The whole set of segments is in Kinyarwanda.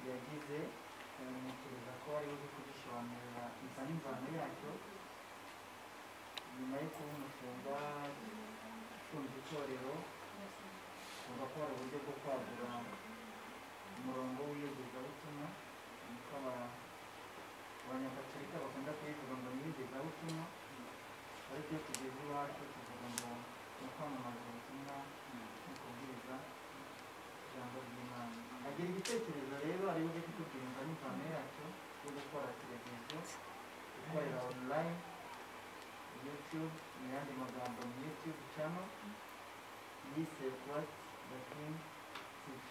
yagize ntekereza ko ari buze kugisobanurira imva n'imvano yacyo nyuma yo kuba umushinga ushinzwe itorero kuva ko hari uburyo bwo kwagura umurongo w'iyogezabutumwa niko abanyagaturika bakunda kuyivuga ngo ni iyogezabutumwa, ariko iyo tugeze iwacu tuvuga ngo ni kwamamaza ubutumwa no kubwiriza ijambo ry'Imana. Agira igitekerezo rero ari buze kutubwira imva n'imvano yacyo yo gukora televiziyo gukorera online YouTube, mu yandi magambo ni YouTube channel yise Christ the King TV.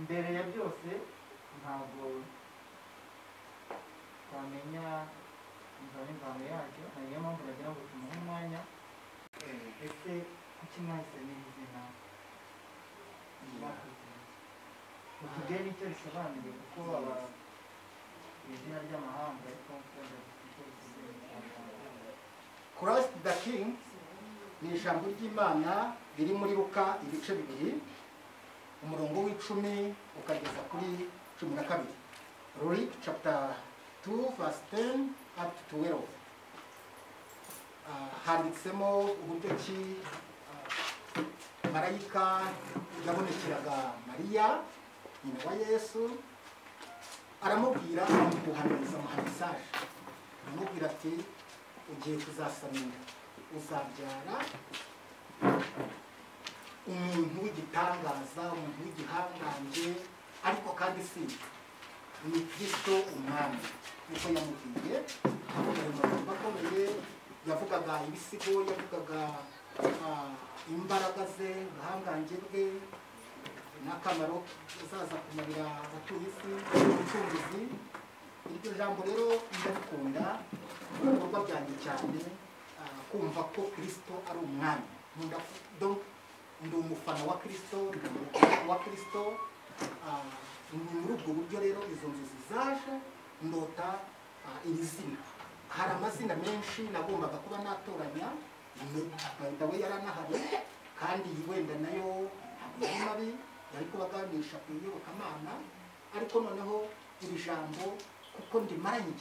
Mbere ya byose ntabwo twamenya imva n'imvano yacyo, niyo mpamvu nagira ngo tumuhe umwanya. Ese kuki mwahise n'izina utubwire n'icyo risobanuye, kuko izina ry'amahanga ariko Christ the King ni ijambo ry'Imana riri muri Luka ibice 2 umurongo w'10 ukageza kuri 12. Luke chapter 2 verse 10 up to 12. Handitsemo uburyo ki marayika yabonekeraga Mariya nyina wa Yesu, aramubwira amuhanuza umuhanuzaje, aramubwira ati ugiye kuzasamira, uzabyara umuntu w'igitangaza, umuntu w'igihangange, ariko kandi si ni Kristo umwami. Niko yamubwiye, amagambo akomeye, yavugaga ibisigo, yavugaga imbaraga ze, ubuhangange bwe n'akamaro uzaza kumarira abatuye isi, ubucunguzi. Iryo jambo rero ndabikunda mu bikorwa byanjye cyane, kumva ko Kristo ari umwami. Ndi umufana wa Kristo, ndi umufana wa Kristo. Muri ubwo buryo rero izo nzozi zaje ndota iri zina. Hari amazina menshi nagombaga kuba natoranya, nawe yaranahari kandi wenda nayo ntabwo ari mabi, yari kubaganisha ku iyobokamana, ariko noneho iri jambo kuko ndimaranye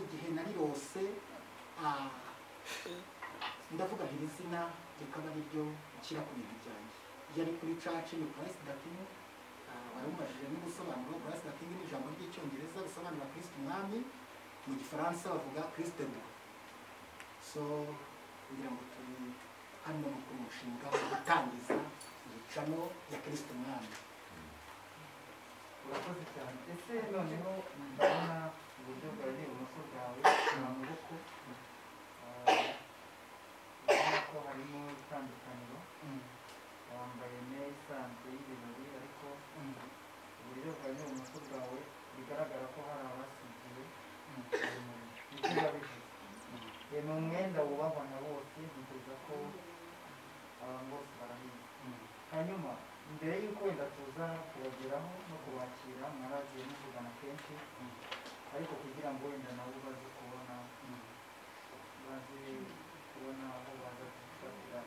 igihe narirose, ndavuga iri zina rikaba ari ryo nshyira ku bintu byanjye. Yari kuri church ni Christ the King, warumajije n'ubusobanuro. Christ the King ni ijambo ry'icyongereza risobanura Kristo umwami, mu gifaransa bavuga Christ roi. So kugira ngo turi hano ku mushinga wo gutangiza icano ya Kristo umwami. urakoze cyane. Ese noneho ndabona uburyo bwawe n'ibumoso bwawe mu maboko ubona ko harimo itandukaniro, wambaye neza isanzwe y'ibirori, ariko uburyo bwawe n'ibumoso bwawe bigaragara ko hari abasigiwe ibyo babivuze. Ni umwenda wubahwa na bose, ntekereza ko abantu bose barabizi. Hanyuma mbere y'uko wenda tuza kubageraho no kubakira, mwaragiye muvugana kenshi, ariko kugira ngo wenda nabo baze kubona aho baza gufatira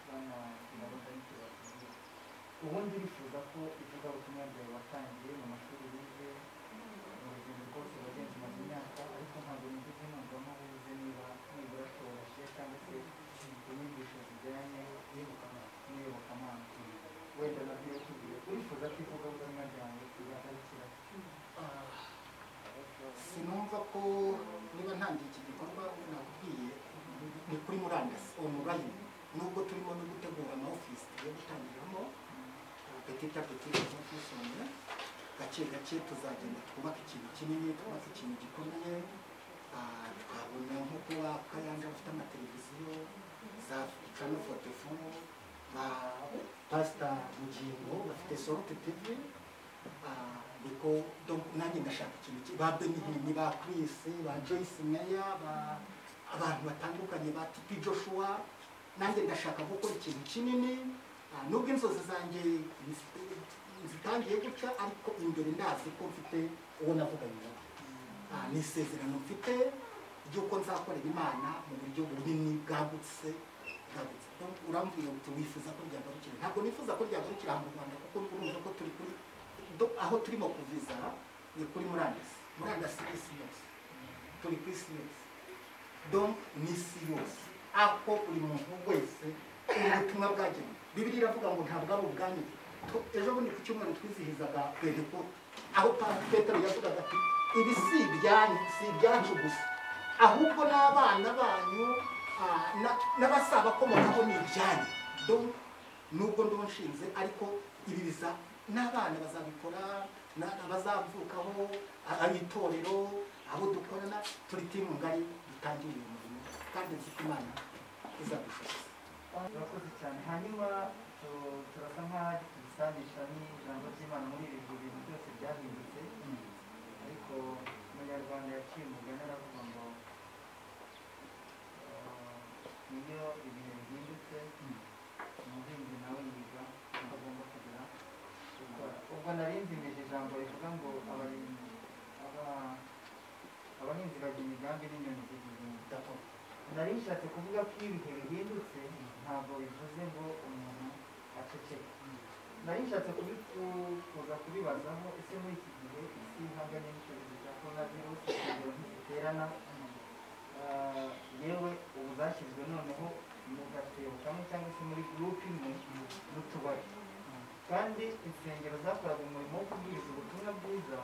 banagira wenda n'icyo bakubwira. Ubundi bifuza ko ivugabutumwa ryawe watangiye mu mashuri bize mu rugendo rwose wagenze umaze imyaka, ariko ntabwo nigeze numvamo buze niba nibura cyoroshye cyangwa se inyigisho zijyanye n'iyobokamana. Wenda nabyo tugiye urifuza ko ivugabutumwa ryawe tuzagarukira. Sinumva ko niba ntangiye iki gikorwa nakubwiye ni kuri murandasi online, nubwo turimo no gutegura ama office yo gutangiramo petit à petit, gake gake tuzagenda twubaka ikintu kinini, twubaka ikintu gikomeye. Twabona nk'uko Kayanja bafite amateleviziyo za Channel 44, ba Pastor Bugingo bafite Sorute TV, niko nanjye ndashaka ikintu ba Benihini, ba Chris, ba Joyce Meya, abantu batandukanye, ba Tipi Joshua. Nanjye ndashaka gukora ikintu kinini, nubwo inzozi zanjye zitangiye guca, ariko imbere ndazi ko mfite uwo navuganye nawe. Ni isezerano mfite ry'uko nzakorera Imana mu buryo bunini bwagutse, bwagutse urambwira uti wifuza ko ryagarukira ntabwo nifuza ko ryagarukira mu Rwanda kuko urumva ko turi kuri aho turimo kuviza ni kuri murandasi isi yose turi ku isi yose donc n'isi yose aho buri muntu wese ubutumwa bwagenewe Bibiliya iravuga ngo ntabwo ari ubwanyu ejo bundi ku cyumweru twizihizaga Pentekote aho Petero yavugaga ati ibi si ibyanyu gusa ahubwo n'abana banyu n'abazabakomokaho ni ibyanyu donc nubwo ndonshinze ariko ibi biza n'abana bazabikora abazavukaho abitorero abo dukorana turi timu ngari dutangiye uyu murimo kandi nzi ko Imana izadushoboza. Urakoze cyane hanyuma turasa nk'aho tubisanisha n'ijambo ry'Imana muri ibi bintu byose byahindutse ariko umunyarwanda yaciye umugani aravuga ngo iyo ibihe bihindutse umuhinzi nawe yiga uko agomba kugira gukora ubwo narinzimeje ijambo rivuga ngo abahinzi bajya imigambi n'inyoni z'igihinga nari nshatse kuvuga ko iyo ibihe bihindutse ntabwo bivuze ngo umuntu aceceke nari nshatse kuza kubibazaho ese muri iki gihe isi ihanganye n'icyorezo cya coronavirus ingero ntiziterana yewe ubu zashyizwe noneho mu gatebo kamwe cyangwa se muri gurupe imwe n'utubari kandi insengero zakoraga umurimo wo kubwiriza ubutumwa bwiza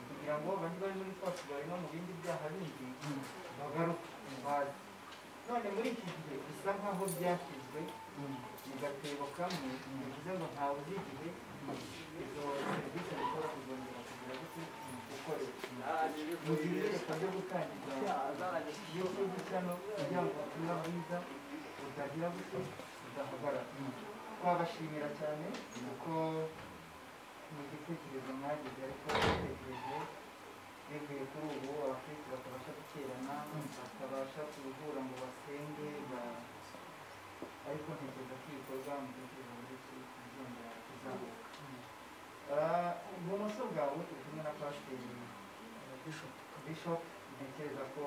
kugira ngo bajye bari muri twa tubari no mu bindi byaha bindi bagaruke bazi none muri iki gihe bisa nkaho byashyizwe mu gatebo kamwe bivuze ngo ntawe uzi igihe izo serivisi zishobora kuzongera kugira gukoresha mu gihe reka byo gutangiza iyo kuzicano kugira ngo ubutumwa bwiza butagira gute budahagarara twabashimira cyane kuko ni igitekerezo mwagize ariko igitekerezo bivuye kuri ubu abakristo batabasha guterana batabasha guhura ngo basenge ariko ntekereza ko ibikorwa mu gitekerezo byinshi bizongera kuzamuka ibumoso bwawe uri kumwe na pasiteri Bishop ntekereza ko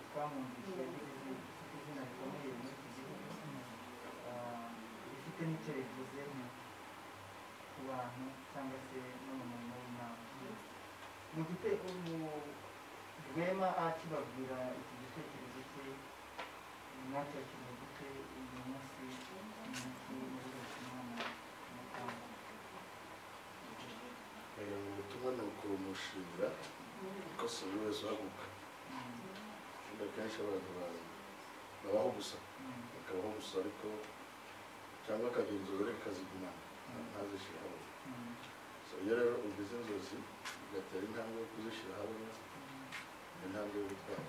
twamwumvise izina rikomeye muri iki gihugu rifite n'icyo rivuze ku bantu cyangwa se no mu murimo w'Imana mufite Rwema akibabwira iki gitekerezo cye mwacyakiriye gute uyu munsi muri Imana ubutumwa ni ukumushimira ko si buri wese uhaguka kandi akenshi abantu babaho gusa bakabaho gusa ariko cyangwa akagira inzozi ariko akazigumana ntazishyire hamwe iyo rero ugize inzozi ugatera intambwe yo kuzishyira hamwe intambwe yo gutwara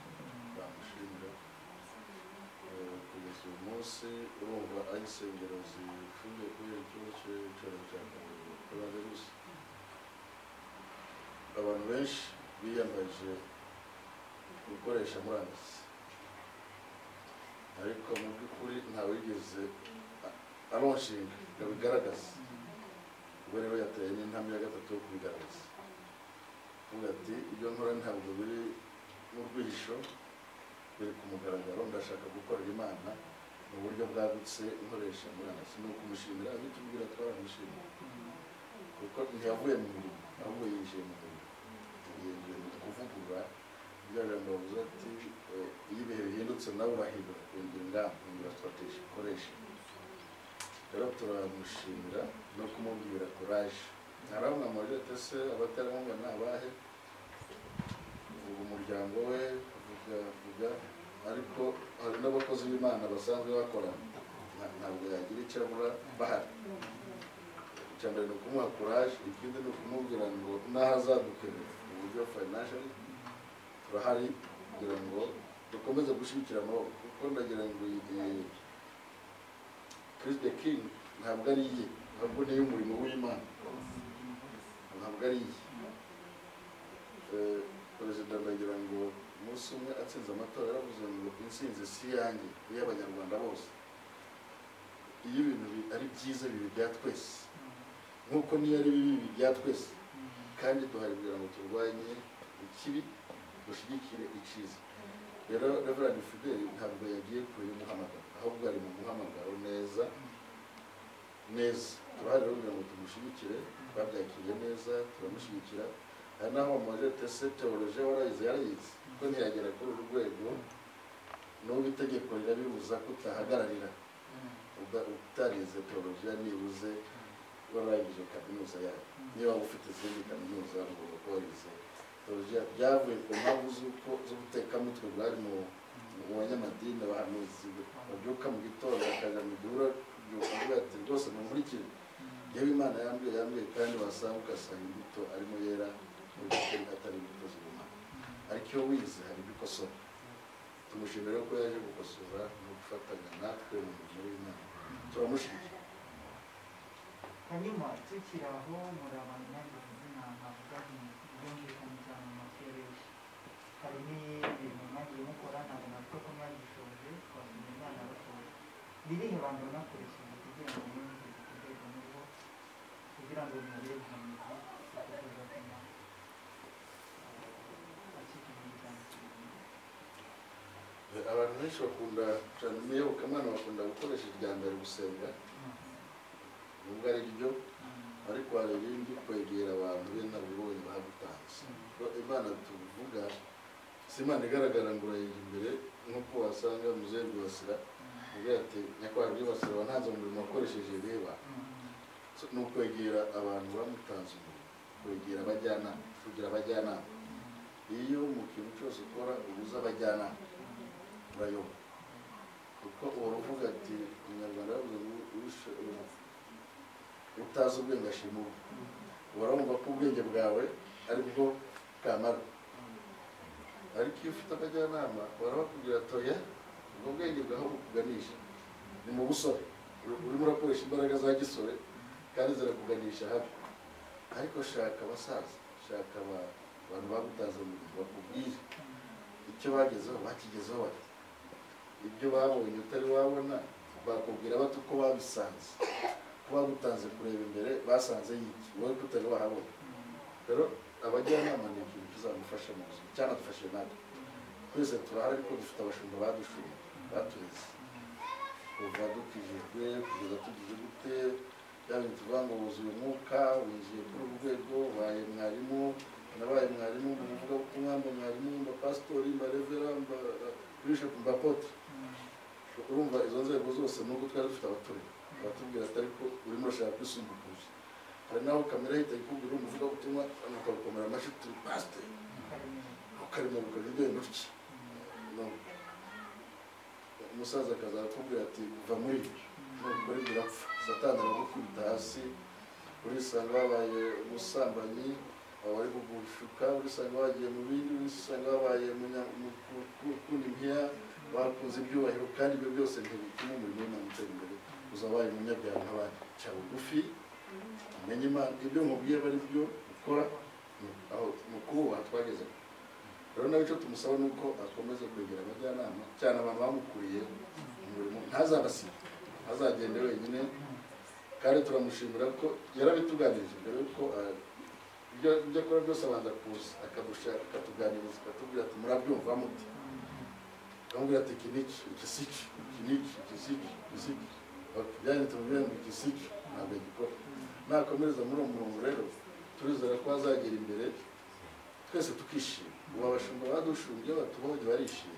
bamushimira kugeza uyu munsi urumva aho insengero zifungiye kubera ikibazo cy'icyorezo cya coronavirus abantu benshi biyamaje gukoresha murandasi ariko mu by'ukuri ntawigeze aronshinga ngo abigaragaze ubwo rero yateye n'intambwe ya gatatu yo kubigaragaza avuga ati ibyo nkora ntabwo biri mu rwihisho biri ku mugaragaro ndashaka gukorera Imana mu buryo bwagutse nkoresha murandasi ni ukumushimira abitubwira twaramushimira kuko ntiyavuye mu mirimo ahubwo yinjiye mu mirimo yinjiye mu kuvugurura byaramba bavuze ati iyo ibihe bihindutse nawe urahindura kugira ingamba kugira strategy ukoresha rero turamushimira no kumubwira courage ntaramwe amaje tese abaterankunga nabahe ubu umuryango we vuga ariko hari n'abakozi b'Imana basanzwe bakorana ntabwo yagira icyo abura bahari icyambere ni ukumuha courage ikindi ni ukumubwira ngo n'ahazadukenera uburyo financially turahari kugira ngo dukomeze gushyigikira amaboko kuko ndagira ngo Chris the King ntabwo ari iye ahubwo ni y'umurimo w'Imana ntabwo ari iye perezida ndagira ngo umunsi umwe atsinze amatora yaravuze ngo intsinzi si yanjye iy'abanyarwanda bose iyo ibintu ari byiza bibi bya twese nk'uko niyo ari bibi bya twese kandi duhari kugira ngo turwanye ikibi dushyigikire icyiza rero Reverend Fidel ntabwo yagiye kure y'umuhamagaro ahubwo ari mu muhamagaro neza turahari rero kugira ngo tumushyigikire twabyakiriye neza turamushyigikira hari n'aho bamubajije tese teoloji warayize yarayize kuko ntiyagera kuri uru rwego n'ubu itegeko rirabibuza ko utahagararira utarize teolojiya nibuze warangije kaminuza yayo niba ufite izindi kaminuza ugomba kuba warize teolojiya byavuye ku mpamvu z'ubutekamutwe bwari mu banyamadini abahanuzi babyuka mu gitondo bakajya mu gihura kubyuka ati rwose mumurikire yewe Imana yambwiye kandi wasanga ugasanga imbuto arimo yera atari imbuto z'ubumana ariko iyo wize hari ibikosora tumushimira ko yaje gukosora no gufatanya natwe mu murimo w'Imana turamushimira. hanyuma tukiri aho muri abantu bagize izina navuga byumvikana cyane mu makereshi hari n'ibintu mwagiye mukora ntabwo navuga ko mwagishoje twashimira Imana abashoboye birihe bantu banakoresheje kugira ngo mwumvise ku rwego n'ubwo kugira ngo mubere guhamiriza kugatuma abantu benshi bakunda cyane n'iyobokamana bakunda gukoresha irya mbere gusenga nubwo ari ryo ariko hari irindi kwegera abantu b'inararibonye bagutanze Imana tuvuga si Imana igaragara ngo urayira imbere nk'uko wasanga muzehe Rwibasira uvuga ati nyakubahwa Rwibasira wantanze umurimo wakoresheje reba ni ukwegera abantu bamutanze umurimo kwegera abajyanama kugira abajyanama iyo mu kintu cyose ukora ubuze abajyanama urayoba kuko uruvuga ati umunyarwanda yavuze ngo utazi ubwenge ashima ubwe urumva ko ubwenge bwawe ari bwo kamara ariko iyo ufite abajyanama barabakubwira atoya ubwo bwenge bwaho bukuganisha ni mu busore urimo urakoresha imbaraga za gisore kandi zirakuganisha habi ariko shaka abasaza shaka abantu bagutanze mu gihe bakubwire icyo bagezeho bakigezeho bati ibyo babonye utari wabona bakubwira bati uko babisanze ko bagutanze kureba imbere basanze yiki wowe kutari wahabona rero abajyanama ni ikintu kizamufasha mu buzima cyanadufashije natwe twese turahari ariko dufite abashumba badushuye batureze kuva dukijijwe kugeza tugize gute yaba tuvuga ngo wuzuye umwuka winjiye kuri uru rwego ubaye mwarimu nabaye mwarimu mu buvugabutumwa mba mwarimu mba pasitori mba revera mba bishop mba apotre urumva izo nzego zose nubwo twari dufite abaturage batubwira ati ariko urimo urashaka kwisumbukuza hari naho kamera ihita ikubwira umuvugabutumwa ukabukomera amashyi turi pasiteri ukarimo bukora ibyo gutya umusaza akazakubwira ati va muri ibi nukora ibyo urapfa satani aragukubita hasi urisanga wabaye umusambanyi wari kugushuka urisanga wagiye mu bindi urisanga wabaye gukunda impiya bakunze ibyubahiro kandi ibyo byose ntibituma umurimo w'Imana utera imbere uzabaye umunyabyaha nk'abandi cya bugufi umenye Imana ibyo nkubwiye bari byo ukora aho mu kububaha twageze rero nawe icyo tumusaba ni uko akomeza kwegera abajyanama cyane abantu bamukuriye umurimo ntazabasibe ntazagende wenyine kandi turamushimira ko yarabituganirije mbere yuko ibyo akora byose abanza kuza akatuganiriza akatubwira ati murabyumva muti akamubwira ati iki niki iki siki iki niki iki siki iki siki byane tumubwira ngo iki siki ntabwo gikora nakomereza muri uwo murongo rero turizera ko azagera imbere twese tukishima ubu abashumba badushumbye batubonye barishima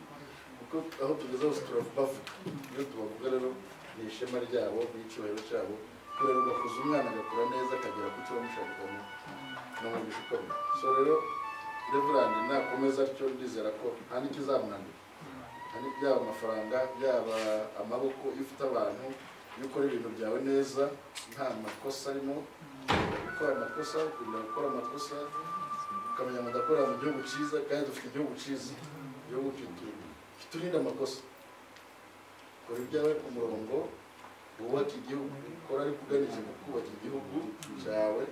kuko aho tugeze hose turabavuga iyo tubavuga rero ni ishema ryabo n'icyubahiro cyabo kubera ugakuza umwana agakura neza akagera ku cyo bamushakamo no mu bishukamye so rero Reverend nakomeza atyo ndizera ko nta n'ikizamunanira byaba amafaranga byaba amaboko iyo ufite abantu iyo ukora ibintu byawe neza nta makosa arimo gukora amakosa ukunda gukora amakosa ukamenya ngo ndakorera mu gihugu cyiza kandi dufite igihugu cyiza igihugu kiturinda amakosa kora ibyawe ku murongo wubaka igihugu ukora ariko uganisha mu kubaka igihugu cyawe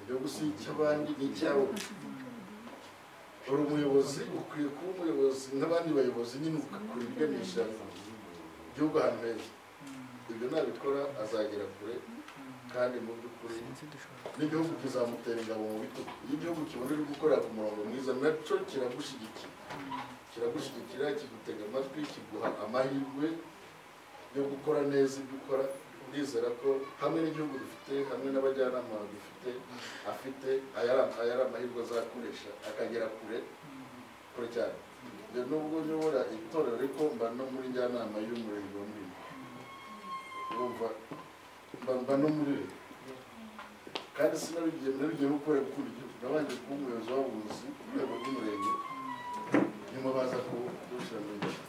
igihugu si icy'abandi ni icyawe uri umuyobozi ukwiye kuba umuyobozi nk'abandi bayobozi nyine ugakora ibiganisha igihugu ahantu heza ibyo nabikora azagera kure kandi mu by'ukuri n'igihugu kizamutera ingabo mu bitugu iyo igihugu kibona uri gukorera ku murongo mwiza nacyo kiragushyigikiye kiragushyigikira, kigutega amatwi, kiguha amahirwe yo gukora neza ibyo ukora. Ndizera ko hamwe n'igihugu dufite, hamwe n'abajyanama dufite, afite aya ari amahirwe azakoresha akagera kure cyane. Nubwo nyobora itorero ariko mba no muri njyanama y'umurenge wa Muhima, urumva mba no muri we, kandi sinabigiye gukorera gukunda igihugu. Nabanje kuba umuyobozi w'abuzi ku rwego rw'umurenge, nyuma baza kudushyira mu ngiro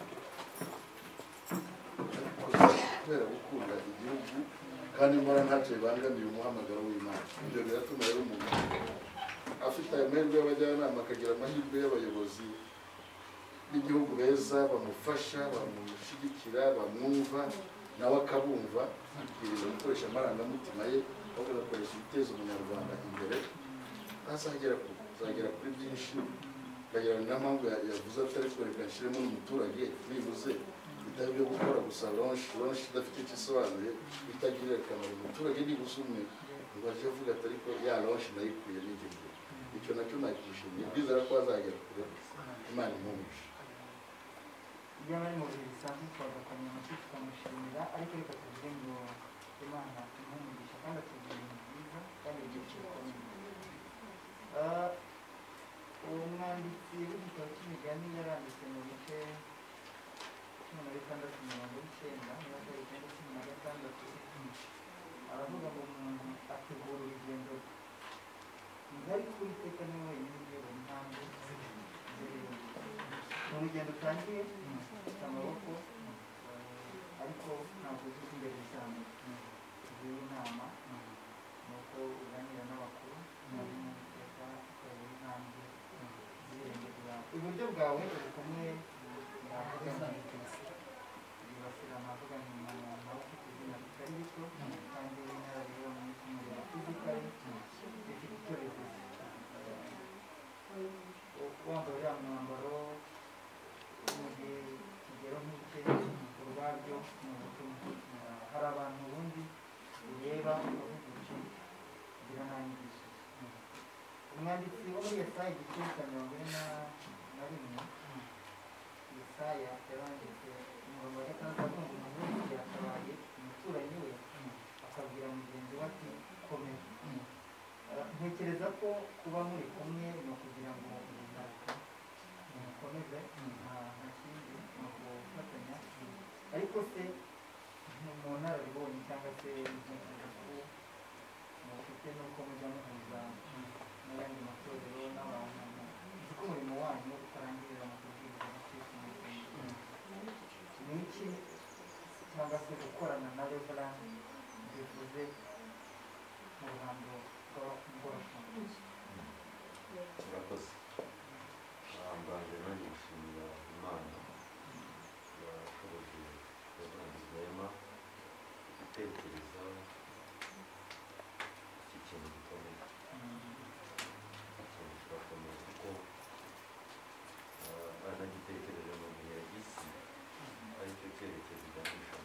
kubera gukunda igihugu kandi mbona ntacyo bibangamiye umuhamagaro w'Imana. Ibyo biratuma rero umuntu afite ayo mahirwe y'abajyanama akagira amahirwe y'abayobozi b'igihugu beza bamufasha, bamushyigikira, bamwumva, nawe akabumva, akirinda gukoresha amarangamutima ye, ahubwo agakoresha ibiteza umunyarwanda imbere. Azagera kuri byinshi, akagira na mpamvu yavuze atari kwereka nshyiremo n'umuturage, nibuze bitari byo gukora gusa launch idafite icyo isobanuye, bitagirira akamaro umuturage nibuze umwe ngo ajye avuga ati ariko ya launch nayikuye n'igihe. Icyo nacyo nakishimiye, ndizera ko azagera kure, Imana imumugishe. Iyo bari mu bihe bisanzwe twagakomeye amashyi tukamushimira, ariko reka tuvuge ngo Imana imumugisha kandi atubwira ibintu byiza kandi byinshi bikomeye. Uwo mwanditsi w'igitabo cy'imigani yaranditse mu bice 16:9-16, aravuga ngo umuntu ategura urugendo rwe, ngari kuri iteka niwe wenyine uyobora intambwe zirindwi. Ni urugendo utangiye ufite amaboko, ariko ntabwo uzi imbere cyane. Ugira inama, ni uko uganira n'abakuru, ukayobora intambwe zirindwi zawe. Iburyo bwawe uri kumwe yibasira amavuga nyuma y'amaboko ufite izina ritari rito kandi w'inararibonye kumureba fizikali rifite icyo rivuze. Wambaye uriya mwambaro mu gihe kigero nk'ike urwabyo ni ubutumwa. Hari abantu ubundi ureba ukavuga uti kugira nta nyigisho. Umwanditsi wo muri Yesaya igice cya 41, Yesaya yaranditse umurongo wa 6 avuga ngo umuntu wese yatabaye umuturanyi we akabwira mugenzi we ati komera. Ntekereza ko kuba muri kumwe ni ukugira ngo mukomeze, nta kindi, ni ukufatanya. Ariko se mu nararibonye cyangwa se ntekereza ko mufite n'uko mujya muhuza n'ayandi matorero n'abantu, uzi ko umurimo wanyu utarangirira mu kubwiriza no kwifuza. Ni iki cyangwa se gukorana na Reverend bivuze mu ruhando rw'abagororamuco? Murakoze. Mbanje nanjye gushimira Imana yashoboje Reverend Rwema gutekereza iki kintu gikomeye. Ikintu kirakomeye kuko anagitekereje mu gihe isi aricyo cyerekezo iganisha.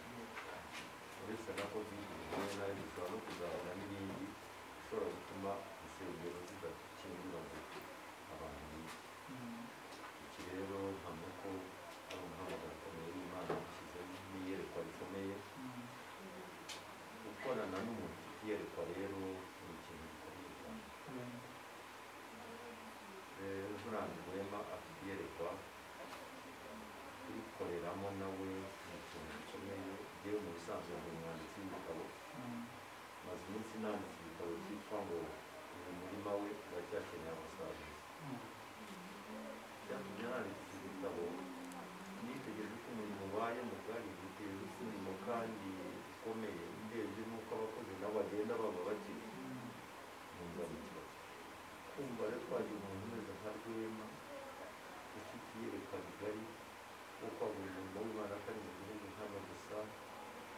Uretse na COVID nayo dushobora no kuzabona n'ibindi bishobora gutuma insengero zidakingura ngo abantu. Iki rero mpamya ko ari umuhamagaro ukomeye w'Imana yashyizeho n'iyerekwa rikomeye. Gukorana n'umuntu ufite iyerekwa rero ni ikintu gikomeye cyane. Reverend Rwema afite iyerekwa, kurikoreramo nawe ni ikintu gikomeye. Yewe mu bisanzwe ndi umwanditsi w'ibitabo, maze iminsi nanditse igitabo cyitwa ngo uyu murima we uracyakeneye amasaruzi. Byatumye nanditse iki gitabo nitegereje ko umurimo ubaye mugari, bitewe n'umurimo kandi ukomeye, ndebye n'uko abakozi nabo bagenda baba bakiri numva ni ikibazo. Kumva rero twagira umuntu umeze nka Rwema ufite iyerekwa rigari wo kwagura umurimo w'Imana, atari mu gihugu hano gusa,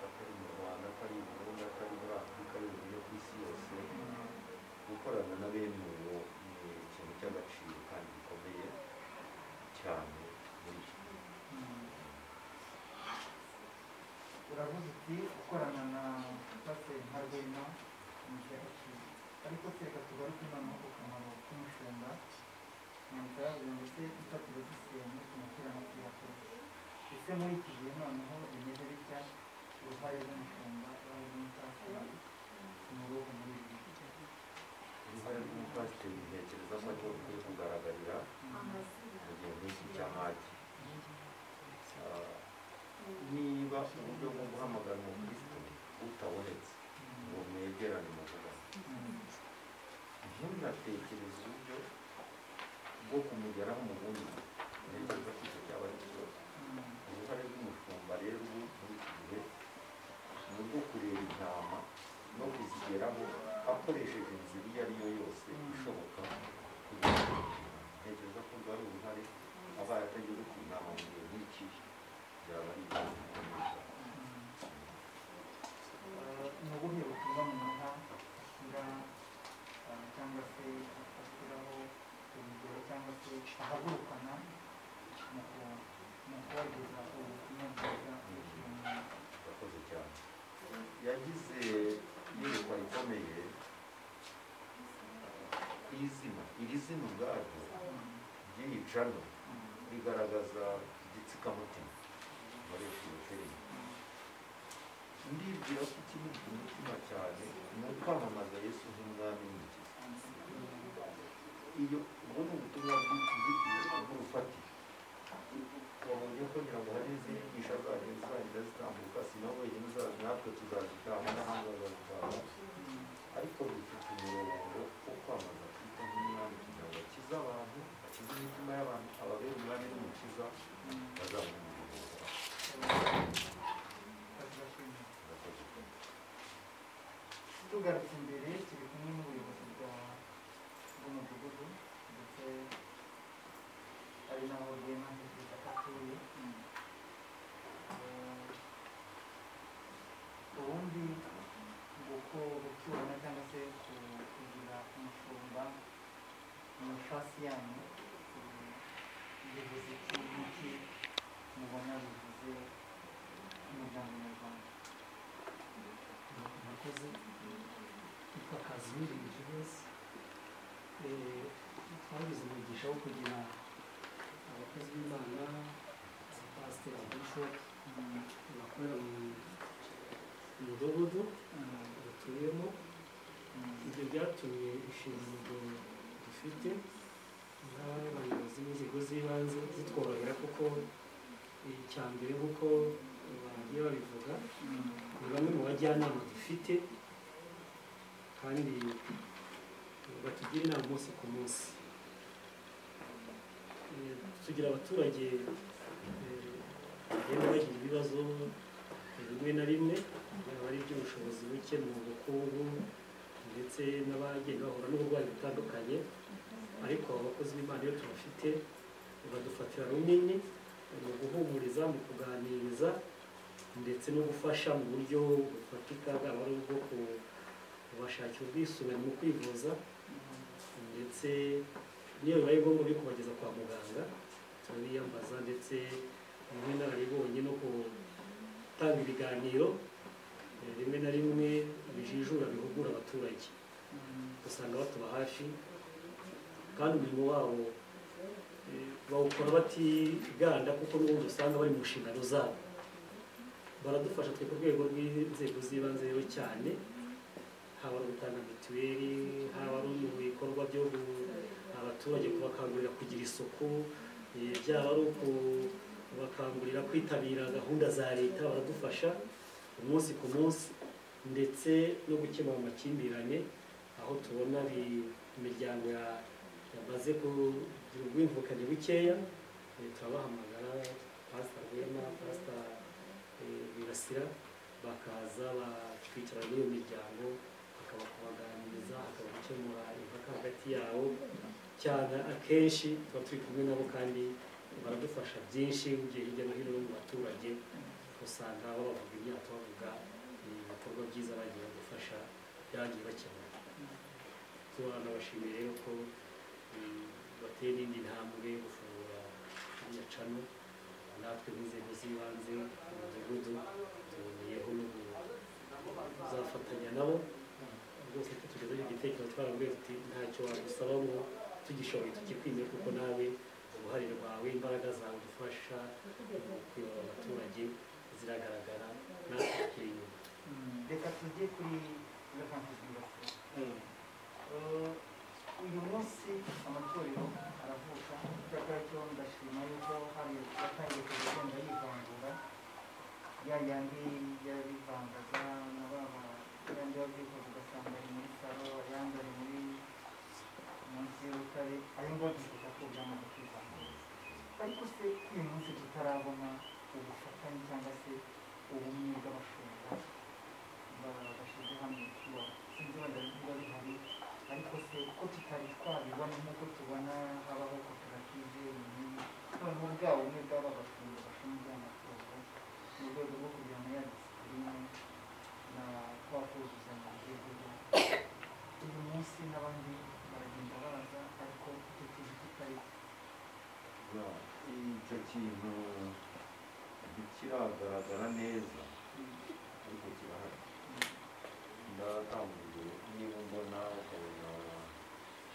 atari mu Rwanda, atari i Burundi, atari muri Afurika yose, ku isi yose. Gukorana na bene uwo ni ikintu cy'agaciro kandi gikomeye cyane muri iki gihe. Uravuze uti gukorana na Pasiteri nka Rwema ni iby'agaciro, ariko se reka tugaruke noneho ku kamaro k'umushumba yavuze ngo ese ifatiro ry'isenge tumushyira no kuyakora ese muri iki gihe noneho bimeze bitya uruhare rw'umushumba uruhare rw'umupasiteri ni uruhu muri ibi bihe uruhare rw'umupasiteri ntekereza ko ariko rukwiye kugaragarira mu gihe nk'iki cya magi niba uburyo bwo guhamagara umukristo butabonetse ngo mwegerane muvugane ntunatekereze uburyo bwo kumugeraho mu bundi ntekereza ko icyo cyaba ari ikibazo uruhare rw'umushumba rero muri iki gihe ni urwo kureba intama no kuzigeraho akoresheje inzira iyo ari yo yose ishoboka kugira ngo ntekereza ko rwari uruhare abaye atageze ku intama mu gihe nk'iki byaba ari ibintu bikomeye ni ubuhe butumwa umuntu ashyira cyangwa se afatiraho urugero cyangwa se ahagurukana mu kubageza ubutumwa bwiza yakoze cyane yagize iyerekwa rikomeye ku izina iri zina ubwaryo ry'iyi cano rigaragaza igitsikamutima muri iyo filime ndibwira ko ikiri ku mutima cyane ni ukwamamaza Yesu nk'umwami n'umukiza iyo ubu ni ubutumwa bw'urufatiro wabonye ko ngira ngo hari izindi nyigisho zagenda zitambuka si nawe wenyine natwe tuzazitanga n'ahandi bazazitanga ariko bifite umurongo wo kwamamaza Kristo nk'umwami kugira ngo akize abantu akize imitima y'abantu ababere umwami n'umukiza bazamwumvira tugarutse imbere turi kumwe n'ubuyobozi bw'umudugudu ndetse ari naho rwema ntekereza ko atuye ubundi gucyurana cyangwa se kugira umushumba mu ifasi yanyu bivuze iki mubona bivuze umuryango nyarwanda murakoze yitwa Kazimiri Jules twagize umugisha wo kugira abakozi b'Imana abapasiteri ababishop bakorera mu mudugudu dutuyemo ibyo byatumye inshingano dufite nk'abayobozi b'inzego z'ibanze zitworohera kuko icya mbere nk'uko bagiye babivuga ni bamwe mu bajyanama dufite kandi batugira inama umunsi ku munsi tugira abaturage bagenda bagira ibibazo rimwe na rimwe yaba ari iby'ubushobozi buke mu bukungu ndetse n'abagenda bahura n'uburwayi butandukanye ariko abakozi b'Imana iyo tubafite badufatira runini mu guhumuriza mu kuganiriza ndetse no gufasha mu buryo bufatika bwaba ari ubwo kubashakira ubwisungane mu kwivuza ndetse niyo bibaye ngombwa byo kubageza kwa muganga turabiyambaza ndetse rimwe n'aribonye no gutanga ibiganiro rimwe na rimwe bijijura bihugura abaturage usanga batuba hafi kandi umurimo wabo bawukora batiganda kuko n'ubundi usanga bari mu nshingano zabo baradufasha twe ku rwego rw'inzego z'ibanze rero cyane haba ari gutanga mituweli haba ari mu bikorwa byo abaturage kubakangurira kugira isuku byaba ari ukubakangurira kwitabira gahunda za leta baradufasha umunsi ku munsi ndetse no gukemura amakimbirane aho tubona imiryango yamaze kugira ubwumvikane bukeya turabahamagara pasita Rwema pasita Birasira bakaza bakwicara n'iyo miryango hakaba kubaganiriza hakaba gukemura impaka hagati yabo cyane akenshi tuba turi kumwe nabo kandi baradufasha byinshi ugiye hirya no hino mu baturage usanga bavuga imyaka bavuga ibikorwa byiza bagiye badufasha byagiye bakemura turanabashimiye rero ko batera indi ntambwe gufungura iriya cano natwe nk'inzego z'ibanze mu mudugudu tuboneyeho no kuzafatanya nabo rwose tugezeho igitekerezo twarabwiye tuti ntacyo wagusaba ngo tugishoboye tukikwime kuko nawe uruhare rwawe imbaraga zawe dufasha kuyobora abaturage ziragaragara natwe turi inyuma. reka tujye kuri uyu munsi amatorero aravuka icyakora cyo ndashima yuko hari yatangiye kugenda yivangura ya yandi yabivangaga na baba yandi wabyifuza ugasanga ari muri salo ayandi ari muri munsi y'urutare ayo ngayo dushaka ko byamaze kwivangura ariko se uyu munsi tutarabona ubufatanye cyangwa se ubumwe bw'abashumba bashyize hamwe sinzi wenda niba bihari ariko se uko tutari twabibona nk'uko tubona habaho koperative noneho bwa bumwe bw'aba bashumba bashinzwe amatungo mu rwego rwo kugira ngo ya disipurine na kwa kuzuzanya bigezweho uyu munsi n'abandi baragenda baza ariko icyo kintu kitari icyo kintu ntikiragaragara neza ariko kirahari. Ndatamburiye niba mbona ukabona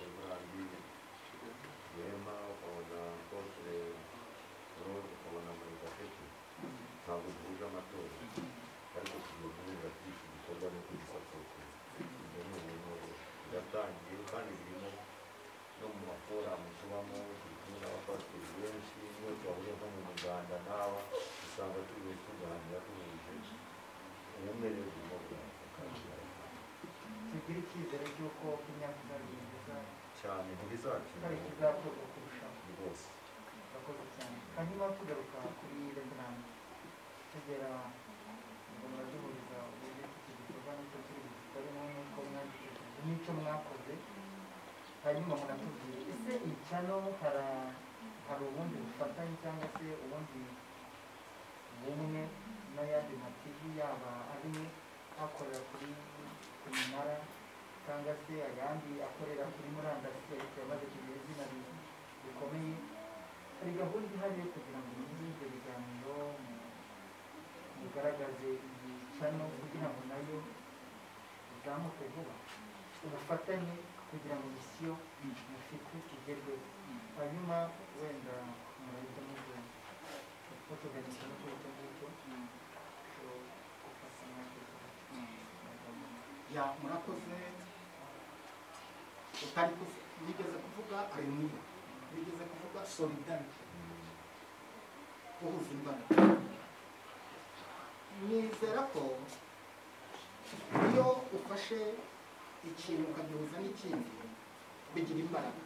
Evrandi Rwema, ukabona Apotre Rose, ukabona Murekatete, ntabwo duhuje amatora ariko tugiye guhura byinshi bikorwa no kugisapota. Ibyo ni ibintu biratangiye kandi birimo no mu maforamu tubamo, turi kumwe n'abapasiteri benshi, niyo twahuye nko mu muganda n'aba usanga turi tuganira duhuje ubumwe rero burimo tugira icyizere cy'uko imyaka izagenda cyane ntibizakina hari ikizakorwa kurushaho rwose. urakoze cyane hanyuma tugaruka kuri Reverand tugera ngo muraduhuriza uburyo iki gikorwa n'icyo turi bugikoremo n'uko mwagitekereje n'icyo mwakoze hanyuma munatubwire ese iyi channel hari ubundi bufatanye cyangwa se ubundi bumwe n'ayandi mativi yaba ari akorera kuri minara cyangwa se ayandi akorera kuri murandasi ariko yamaze kugira izina rikomeye hari gahunda ihari yo kugira ngo muri ibyo biganiro mugaragaze iyi channel kugira ngo nayo izamuke vuba ubufatanye kugira ngo misiyo mufite igerweho hanyuma wenda murahita muze mutuganisha no kuri icyo ngicyo gufasha ya murakoze utari nigeze kuvuga areniya nigeze kuvuga solidarity guhuza imbaraga nizera ko iyo ufashe ikintu ukagihuza n'ikindi bigira imbaraga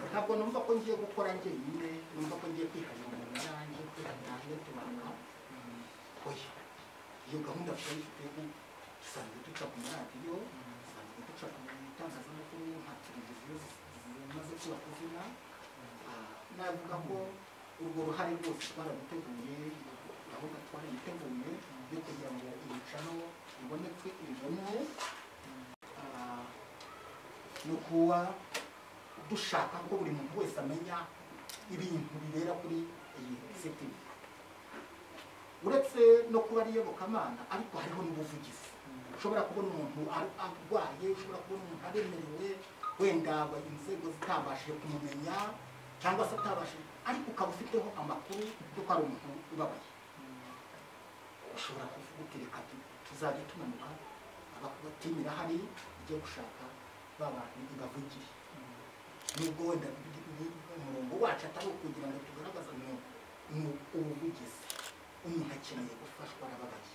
ntabwo numva ko ngiye gukora njyenyine numva ko ngiye kwiharira umuntu yanjye kwiharira network oya iyo gahunda twayifite dusanzwe duca ku maradiyo dusanzwe duca ku itangazamakuru nka televiziyo zimaze kubaka izina navuga ko urwo ruhare rwose twararuteguye gahunda twarayiteguye yo kugira ngo iyi channel iboneke ibonwe ni ukuba dushaka ko buri muntu wese amenya ibintu bibera kuri iyi CTV uretse no kuba ari iyobokamana ariko hariho n'ubuvugizi ushobora kubona umuntu arwaye ushobora kubona umuntu aremerewe wenda inzego zitabashije kumumenya cyangwa se atabashije ariko ukaba ufiteho amakuru y'uko ari umuntu ubabaye ushobora kuvuga uti reka tuzajya tumanuka abatimira hari ujye gushaka babantu ibavugire nubwo wenda umurongo wacu atari ukugira ngo tugaragaze ubuvugizi umuntu akeneye gufashwa arababaye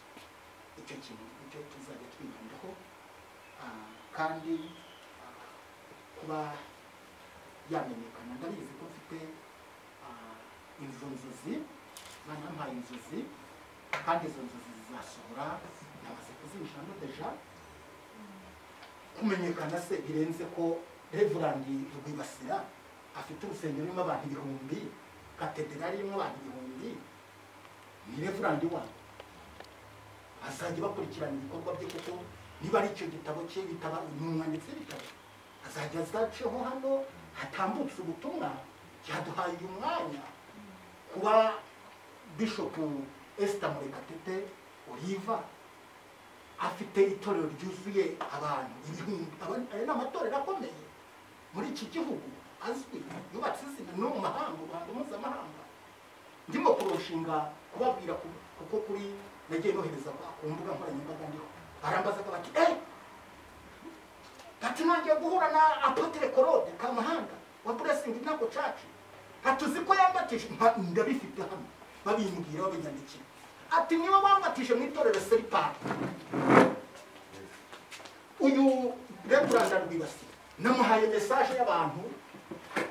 icyo kintu icyo tuzajya twibandaho kandi kuba yamenyekana ndabizi ko mfite izo nzozi banampaye inzozi kandi izo nzozi zizasohora namaze kuzinjiramo deja kumenyekana se birenze ko Reverand Rwibasira afite urusengero rurimo abantu 1000 katedrali irimo abantu 1000 ni Reverand wabo azajya bakurikirana ibikorwa bye kuko niba ari icyo gitabo cye bitaba umwanditsi w'ibitabo azajya azaceho hano hatambutse ubutumwa yaduhaye umwanya kuba Bishop Esther Murekatete Oliva afite itorero ryuzuye abantu ibihumbi aya ni amatorero akomeye muri iki gihugu azwi yubatse izina no mu mahanga u Rwanda mpuzamahanga ndimo kurushinga kubabwira kuko kuri nagiye nohereza ku mbuga nkoranyambaga ndiho barambazaga bati ati nangiye guhura na Apotre Claude Kamahanga wa Blessing Ntabwo Church atuzi ko yambatije ndabifite hano babimbwira babinyandikira ati niba bambatije mu itorero Seripari uyu Reverend Rwibasi namuhaye message y'abantu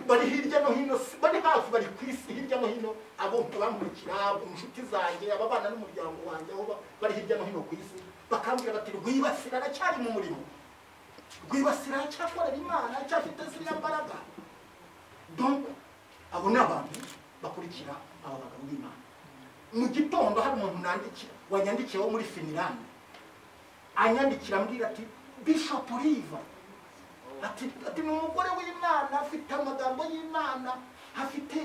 bari hirya no hino bari hafi bari ku isi hirya no hino abo bamurikira inshuti zanjye ababana n'umuryango wanjye aho bari hirya no hino ku isi bakambwira bati Rwibasira aracyari mu murimo Rwibasira aracyakorera Imana aracyafite ziriya mbaraga donc abo ni abantu bakurikira aba bagabo b'Imana mu gitondo hari umuntu nandikira wanyandikiye wo muri Finland anyandikira ambwira ati Bishop Riva ati ni umugore w'Imana afite amagambo y'Imana afite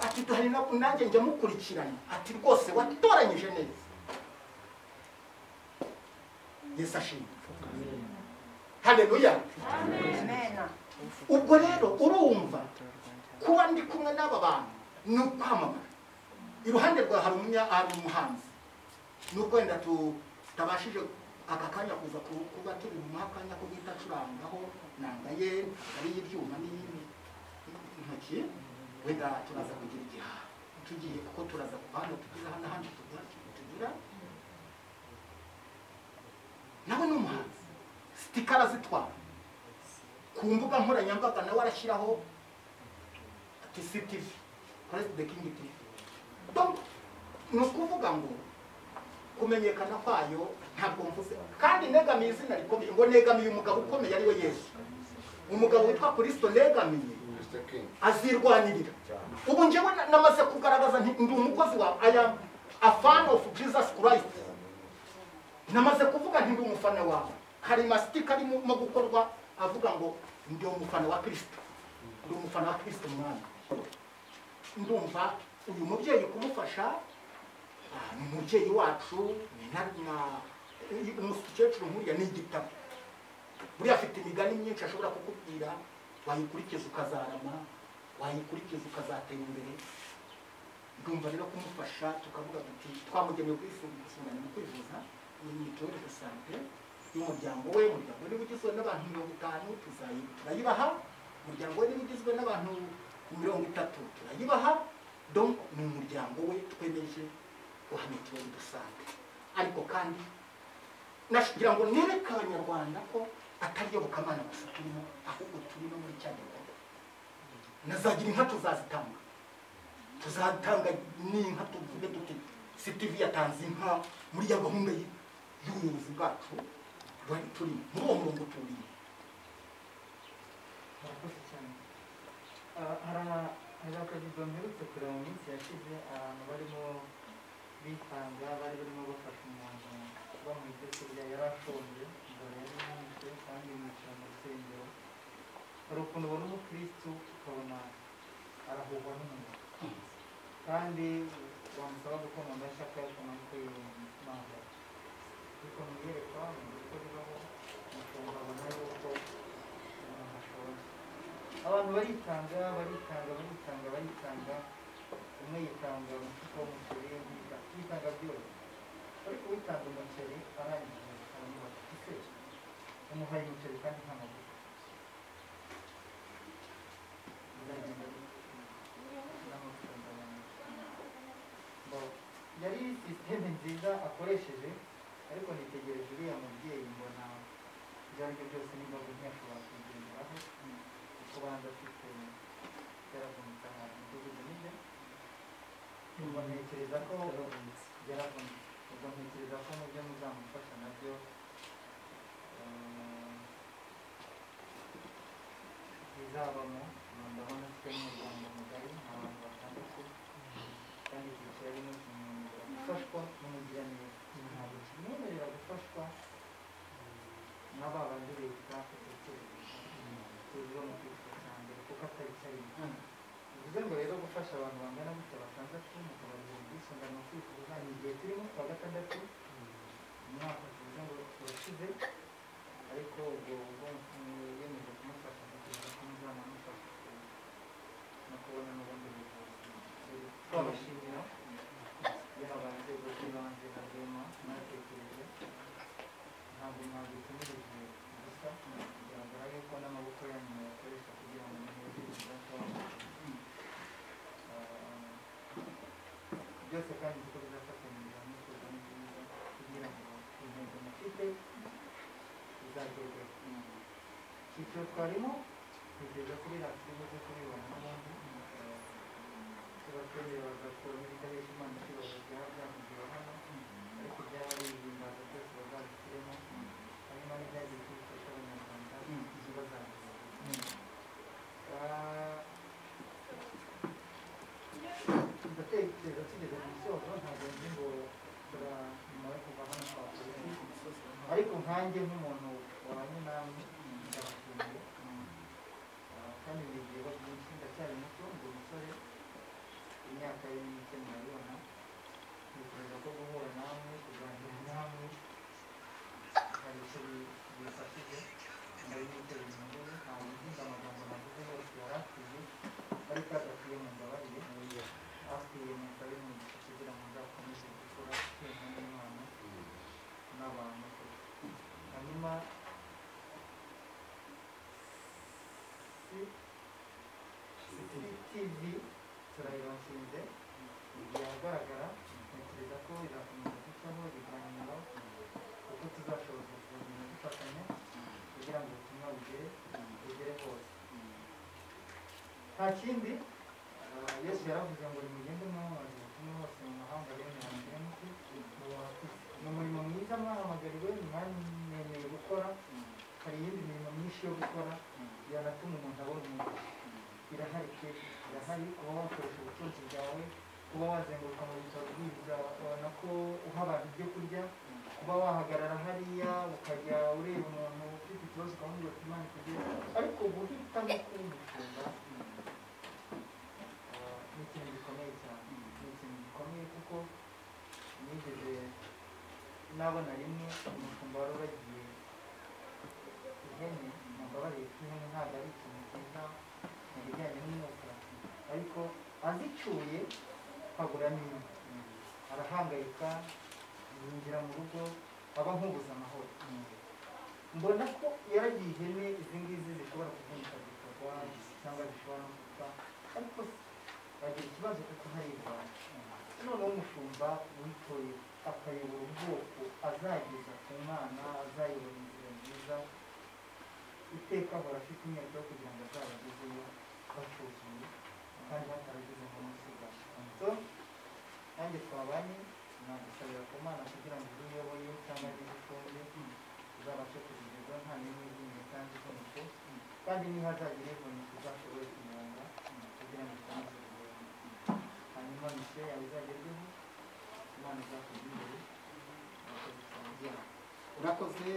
ati hari nanjye njya mukurikirana ati rwose watoranyije neza Yesu ashimwe haleluya amen ubwo rero urumva kuba ndi kumwe n'aba bantu ni ukwamamara iruhande rwa hari umuhanzi nubwo wenda tutabashije aka kanya kuza kuba turi mu makanya ko bita curangaho nangaye ari ibyuma n'intoki wenda turaza kugira igihe tugiye kuko turaza kubana tugira hano handi tugira nawe ni umuhanzi sitikara zitwara ku mbuga nkoranyambaga nawe arashyiraho ati CTV Praise the King TV donc ni ukuvuga ngo kumenyekana kwayo ntabwo mvuze kandi negamiye izina rikomeye ngo negamiye umugabo ukomeye ari we Yesu umugabo witwa Kristo negamiye azirwanirira ubu njyewe namaze kugaragaza ndi umukozi wa I am a fan of Jesus Christ namaze kuvuga ndi umufana wawe hari mastika ari mu gukorwa avuga ngo ndi umufana wa Kristo ndi umufana wa Kristo mwana ndumva uyu mubyeyi kumufasha ni umubyeyi wacu umukecuru nkuriya ni igitabo buriya afite imigani myinshi ashobora kukubwira wayikurikiza ukazarama wayikurikiza ukazatera imbere ndumva rero kumufasha tukavuga tuti twamugenewe kwisungana mu kwivuza ni mituweli de sante y'umuryango we umuryango we niba ugizwe n'abantu 50 turayibaha umuryango we niba ugizwe n'abantu 30 turayibaha donc ni umuryango we twemeje wa mituweli de sante ariko kandi nashigira ngo nereka abanyarwanda ko atari yo bukamana gusa turimo ahubwo turimo muri cyane nazagira inka tuzatanga n'inka tuvuge duti CTV yatanze inka muri ya gahunda y'ubuyobozi bwacu bari turi muri uwo murongo turi hari akavido mperutse kureba mu minsi yashize abantu barimo bitanga bari barimo bafasha umuntu bamuha ibyo kurya yari ashonje inzara yari nyinshi kandi yicara mu rusengero hari ukuntu ubona umukristu ukabona arahuhwa n'umuntu kandi wamusaba gukoma amashyi akayakoma ariko yimanga ariko muyerekwa mu buryo bibaho mushobora kubona yuko umuntu ashonje abantu baritanga umwe yitanga umufuka w'umuceri yitanga byose ariko witanga umuceri arangije aramubaza ese umuhaye umuceri kandi nta mavuta yari sisiteme nziza akoresheje ariko nitegereje uriya mubyeyi mbona ibyo ari byo byose n'imbago ntiyashobora kubigenderaho kubanza afite yaravunitse ahantu mudugudu n'ibyo ubwo ntekereza ko yaravunitse ubwo ntekereza ko mu byo muzamufasha nabyo bizabamo ndabona afite n'umuryango mugari abantu batandatu kandi icyiciro arimo kimwemerera gufashwa n'umugiraneza ntabwo kimwemerera gufashwa n'aba bandi leta tuziho mu cyiciro cya mbere kuko atari cyarimo bivuze ngo rero gufasha abantu bangana gutya batandatu mukabagira ubwisungane mu kwivuza ni igihe turimo kwa gatandatu umwaka tuvuze ngo turashize ariko ubwo yemeje kumufasha kugira ngo inzego z'ibanze na rwema mwatekereje ntabwo mwabitumirije gusa bigaragara yuko n'amaboko yanyu muyakoresha kugira ngo muheze ibibazo byose kandi kuko bizafatanyiriza hamwe kuza neza kugira ngo intego mufite bizagerweho icyiciro twarimo twiteza kuri radiyo muze kubibona n'ubundi tubatwemereraga ko n'ibidahesha imana ikibazo byaba byamugiwe hano ariko byaba bihimbaza byose bazabishyiremo hanyuma n'ibyagiye kubifasha abanyarwanda bazabigira ndatekereza tugeze ku musozo ntabwo nzi ngo nyuma yo kuva hano twakora ariko nkanjye nk'umuntu wabanye namwe ndabashimiye kandi ni ibikorwa byinshi ndacyari muto ndi umusore imyaka ye mike murabibona nifuza ko guhura namwe kuganira namwe hari icyo bifashije ndabona icyo binyunguye ntabwo nzinze amagambo navuze yose yari akwiye ariko adakwiye mu mbabarire akwiye mu mbabarire mu gihe kugira ngo nzakomeze gukora kwemera n'imana n'abantu hanyuma TV turayibashinze igihe ahagaragara ntekereza ko izakomeza gucaho ibiganiro kuko tuzashoboza kubagenda dufatanya kugira ngo ubutumwa bugere hose nta kindi yesu yaravuze ngo nimugende mwamamaze ubutumwa hose mu mahanga bene hambere muti ni umurimo mwiza mwahamagariwe mwanemeye gukora hari iyindi mirimo myinshi yo gukora yanatuma umuntu abona umugisha irahari pe irahari kuba wakoresha ubutunzi bwawe kuba wazenguruka mu bitaro ubwiriza ubona ko uha abantu ibyo kurya kuba wahagarara hariya ukajya ureba umuntu ufite ikibazo ukamubwira ati imana ikugere ariko guhitamo kuba umushumba ni ikintu gikomeye cyane ni ikintu gikomeye kuko nigeze nabona rimwe umushumba wari uragiye ihene mumbabarire ko ihene ntabwo ari ikintu cyiza mu bijyanye n'umwuka ariko azicuye habura n'imwe arahangayika yinjira mu rugo aba nk'ubuze amahoro mbona ko yaragiye ihene izi ngizi zishobora kuvunika zikagwa cyangwa zishobora no gupfa ariko yagira ikibazo kuko ntaribwana noneho umushumba witoye akayobora ubwoko azageza ku mwana azayobora inzira nziza iteka ahora afite imyaka yo kugira ngo azabagezeyo bacuzuye kandi batarageze mu musiga nanjye twabanye nagusabira ku mana kugira ngo ibyo uyoboye cyangwa ibyo ufunze uzabashe kubigerwaho nta n'imwe y'imwe kandi ikomeye kandi niba hazagira ivunitse uzashobore kuyonga kugira ngo ukomeze kugenda hanyuma misiyo yawe izagerweho imana izakugirire urakoze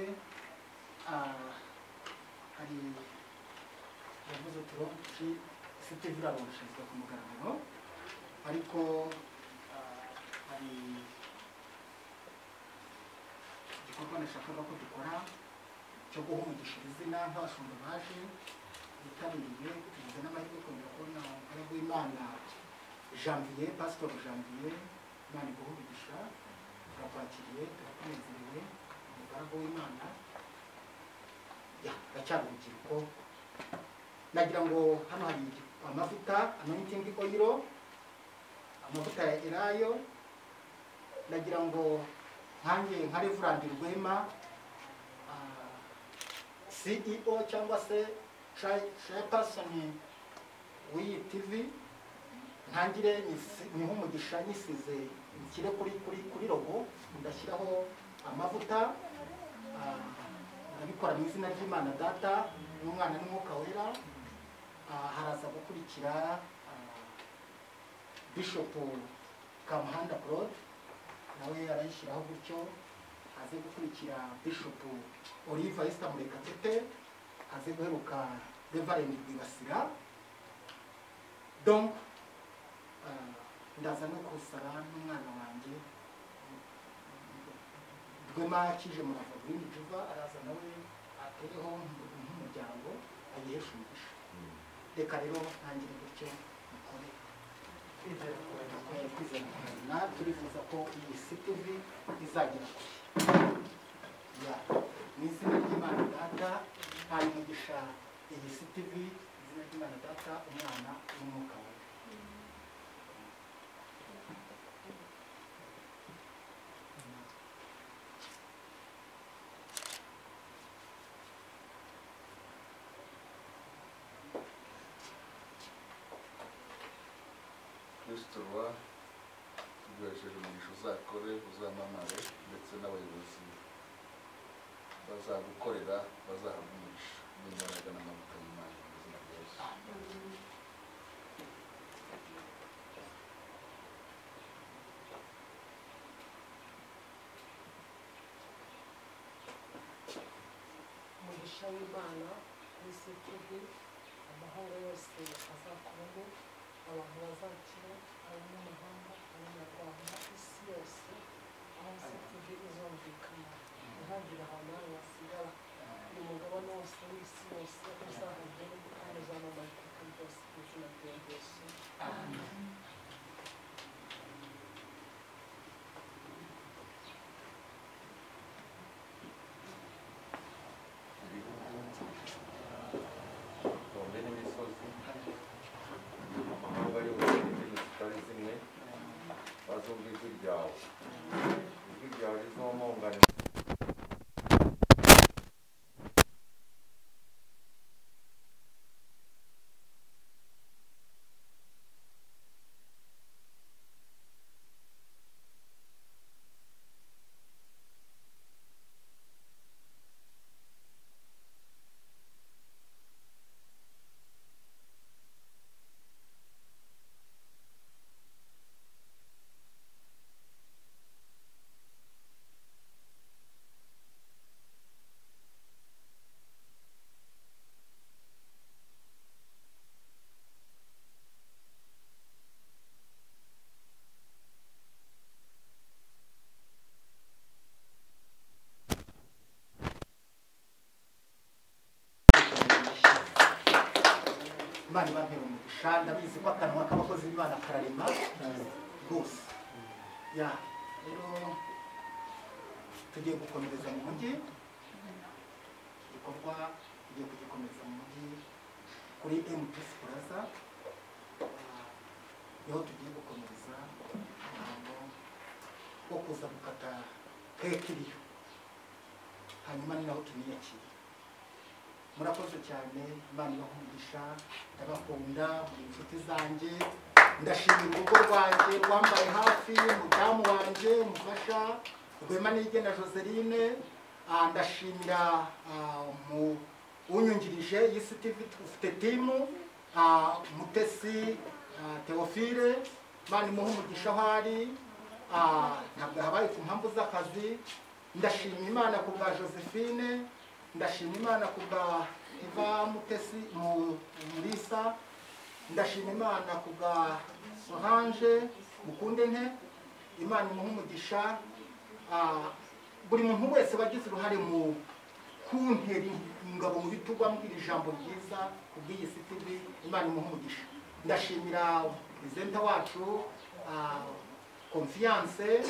hari yavuze uturonki ufite virabonshinzwe ku mugaragaro ariko hari igikorwa nashakaga ko dukora cyo guha umugisha izina nk'abashumba baje bitabiriye tugize n'amahirwe kongera kubona umugaragu w'imana Janvier Pastor Janvier imana iguha umugisha turakwakiriye turakunezerewe umugaragu w'imana uracyari urubyiruko nagira ngo hano hari amavuta anointing oil amavuta ya elayo nagira ngo nkanjye nka Reverend Rwema CEO cyangwa se chairperson w'iyi TV ntangire niho umugisha nyisize ikire kuri logo ndashyiraho amavuta abikora mu izina ry'Imana Data n'Umwana n'Umwuka Wera haraza gukurikira Bishop Kamuhanda Claude nawe arayishyiraho gutyo aze gukurikira Bishop Oliver Esther Murekatete aze guheruka Reverend Rwibasira donc ndaza no kusaba n'umwana wanjye Rwema kije murava Green Juva araza nawe atereho nk'umuryango ayihesha umugisha reka rero ntangire gutyo mukore kwizera kurarima. kwizera kurarima turifuza ko iyi CTV izagera mu izina ry'Imana Data hari umugisha iyi CTV izina ry'Imana Data Umwana n'Umwuka we. Kristo rwa tuguhesheje umugisha uzakore uzamamare ndetse n'abayobozi bazagukorera bazahabwa umugisha n'imbaraga n'amavuta y'Imana mu izina rya Yesu. umugisha w'Imana kuri CTV, amahoro yose azakubaho, abantu bazakira, abanyamahanga, abanyarwanda, isi yose, aho CTV izumvikana ntihagire ahantu hano hasigara, buri mugabane wose w'isi yose uzahagera kandi uzamamara iteka ryose mu izina rya Yesu. Tombe n'imisozi amahanga yose n'indimi zitari zimwe bazumva ijwi ryawe, ijwi ryawe rizomongana Imana ibampera umugisha, ndabizi ko akanwa k'abakozi b'Imana kararema rwose. Rero tugiye gukomereza mu mujyi, igikorwa tugiye kugikomeza mu mujyi kuri MPC Plaza, niho tugiye gukomereza umuhango wo kuza gukata keke iriyo, hanyuma ni naho tuniyakira. Murakoze cyane, Imana ibahe umugisha, ndabakunda, muri inshuti zanjye, ndashimira urugo rwanjye rwambaye hafi, mudamu wanjye umufasha Rwema Nigena Joseline, ndashimira unyungirije iyi CTV ufite timu Mutesi Theophile, Imana imuhe umugisha aho ari, ntabwo habaye ku mpamvu z'akazi. Ndashimira Imana ku bwa Josephine, ndashima Imana ku bwa Eva Mutesi Mulisa, ndashima Imana ku bwa Solange Mukunde nke, Imana imuhe umugisha. Buri muntu wese wagize uruhare mu kuntera ingabo mu bitugu ambwira ijambo ryiza ku bw'iyi CTV, Imana imuhe umugisha. Ndashimira prezida wacu Confiance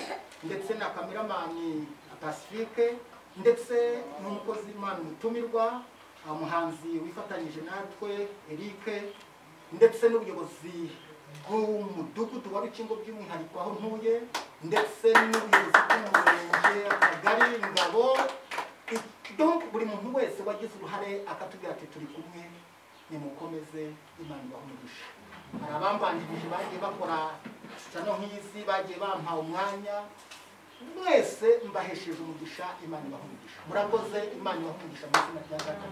ndetse na kameramani Pacifique ndetse n'umukozi w'Imana umutumirwa umuhanzi wifatanyije natwe Eric ndetse n'ubuyobozi bw'umudugudu wa Rukingo by'umwihariko aho ntuye ndetse n'ubuyobozi bw'umurenge akagari Ngabo. Donc buri muntu wese wagize uruhare akatubwira ati turi kumwe, nimukomeze, Imana ibahe umugisha. Hari abambanjirije bagiye bakora cyane nk'izi, bagiye bampa umwanya, mwese mbahesheje umugisha, Imana ibahe umugisha. Murakoze, Imana ibahe umugisha mu izina rya Data.